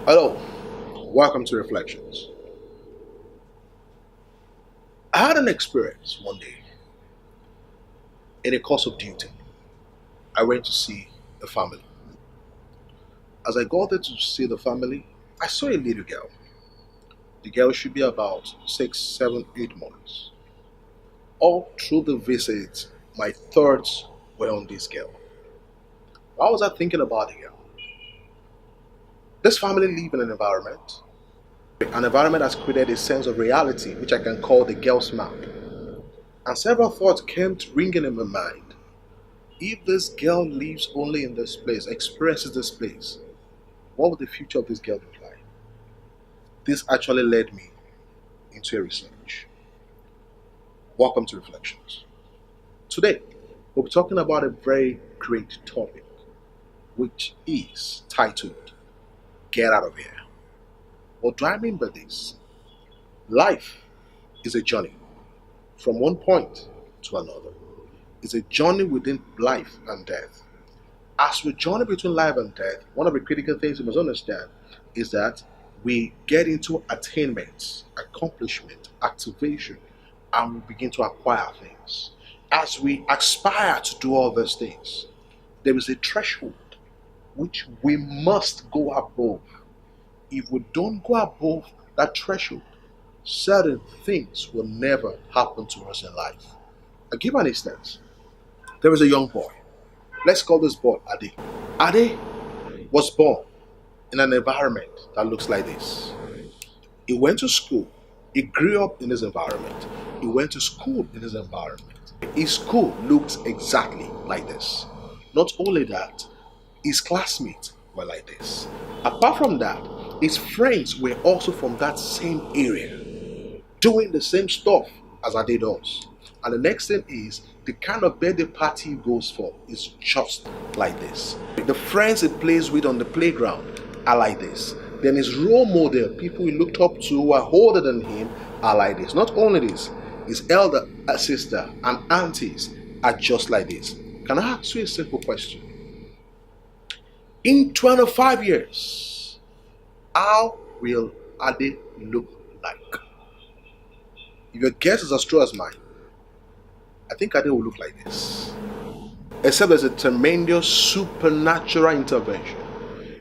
Hello, welcome to Reflections. I had an experience one day in a course of duty. I went to see a family. As I got there to see the family, I saw a little girl. The girl should be about 6, 7, 8 months. All through the visit, my thoughts were on this girl. Why was I thinking about the girl? This family live in an environment that's created a sense of reality, which I can call the girl's map. And several thoughts came to ringing in my mind. If this girl lives only in this place, experiences this place, what would the future of this girl look like? This actually led me into a research. Welcome to Reflections. Today, we'll be talking about a very great topic, which is titled Get Out of Here. What do I mean by this? Life is a journey from one point to another. It's a journey within life and death. As we journey between life and death, one of the critical things you must understand is that we get into attainments, accomplishment, activation, and we begin to acquire things. As we aspire to do all these things, there is a threshold which we must go above. If we don't go above that threshold, certain things will never happen to us in life. I'll give an instance. There is a young boy. Let's call this boy Ade. Ade was born in an environment that looks like this. He went to school. He grew up in this environment. He went to school in this environment. His school looks exactly like this. Not only that, his classmates were like this. Apart from that, his friends were also from that same area, doing the same stuff as Ade does. And the next thing is, the kind of birthday party he goes for is just like this. The friends he plays with on the playground are like this. Then his role model, people he looked up to who are older than him, are like this. Not only this, his elder sister and aunties are just like this. Can I ask you a simple question? In 25 years, how will Ade look like? If your guess is as true as mine, I think Ade will look like this. Except there's a tremendous supernatural intervention.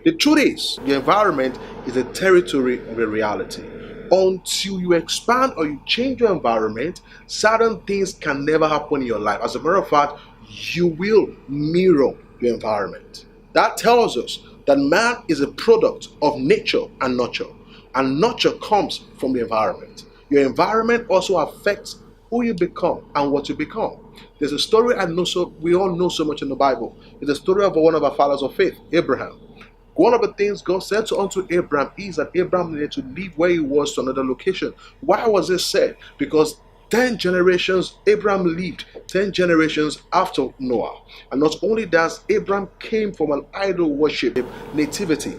The truth is, the environment is a territory of a reality. Until you expand or you change your environment, certain things can never happen in your life. As a matter of fact, you will mirror your environment. That tells us that man is a product of nature and nurture. And nurture comes from the environment. Your environment also affects who you become and what you become. There's a story we all know so much in the Bible. It's a story of one of our fathers of faith, Abraham. One of the things God said unto Abraham is that Abraham needed to leave where he was to another location. Why was this said? Because 10 generations Abraham lived, 10 generations after Noah. And not only that, Abraham came from an idol worship nativity.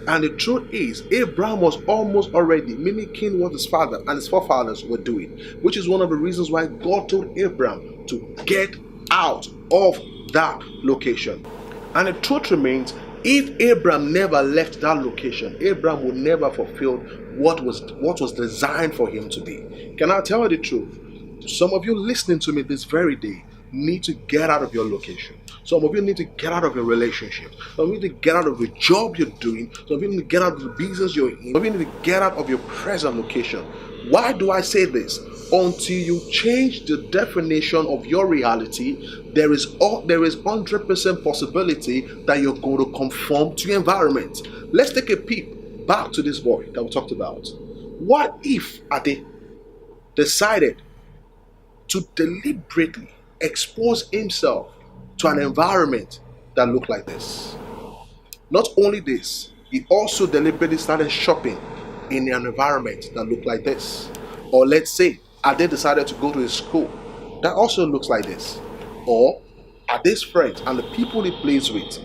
And the truth is, Abraham was almost already mimicking what his father and his forefathers were doing, which is one of the reasons why God told Abraham to get out of that location. And the truth remains, if Abraham never left that location, Abraham would never fulfill what was designed for him to be. Can I tell you the truth? Some of you listening to me this very day need to get out of your location. Some of you need to get out of your relationship. Some of you need to get out of the job you're doing. Some of you need to get out of the business you're in. Some of you need to get out of your present location. Why do I say this? Until you change the definition of your reality, there is 100% possibility that you're going to conform to your environment. Let's take a peep back to this boy that we talked about. What if Ade decided to deliberately expose himself to an environment that looked like this? Not only this, he also deliberately started shopping in an environment that looked like this. Or let's say Ade decided to go to his school that also looks like this. Or Ade's friends and the people he plays with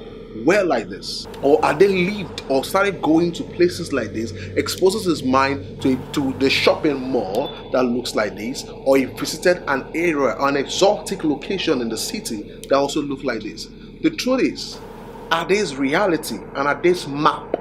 were like this. Or Ade lived or started going to places like this, exposes his mind to the shopping mall that looks like this. Or he visited an area, an exotic location in the city that also looked like this. The truth is, Ade's reality and Ade's map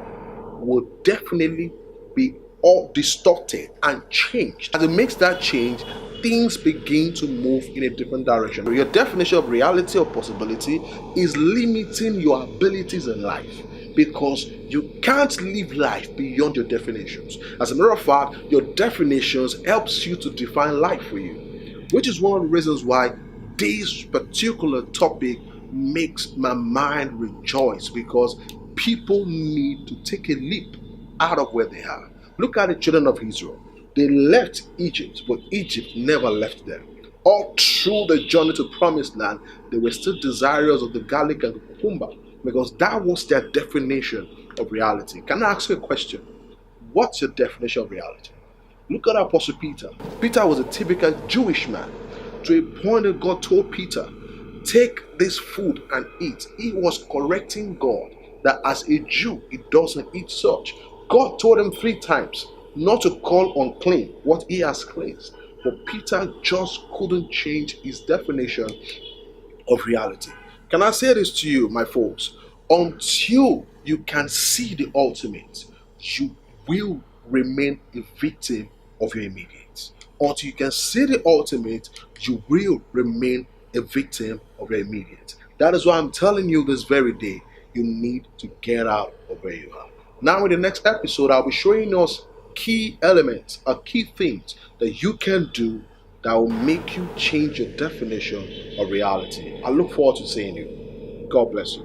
will definitely be all distorted and changed. As it makes that change, things begin to move in a different direction. Your definition of reality or possibility is limiting your abilities in life, because you can't live life beyond your definitions. As a matter of fact, your definitions helps you to define life for you, which is one of the reasons why this particular topic makes my mind rejoice, because people need to take a leap out of where they are. Look at the children of Israel. They left Egypt, but Egypt never left them. All through the journey to promised land, they were still desirous of the garlic and the cucumber, because that was their definition of reality. Can I ask you a question? What's your definition of reality? Look at Apostle Peter. Peter was a typical Jewish man, to a point that God told Peter, take this food and eat. He was correcting God that as a Jew, he doesn't eat such. God told him 3 times not to call unclean what he has cleansed. But Peter just couldn't change his definition of reality. Can I say this to you, my folks? Until you can see the ultimate, you will remain a victim of your immediate. Until you can see the ultimate, you will remain a victim of your immediate. That is why I'm telling you this very day, you need to get out of where you are. Now, in the next episode, I'll be showing us key elements or key things that you can do that will make you change your definition of reality. I look forward to seeing you. God bless you.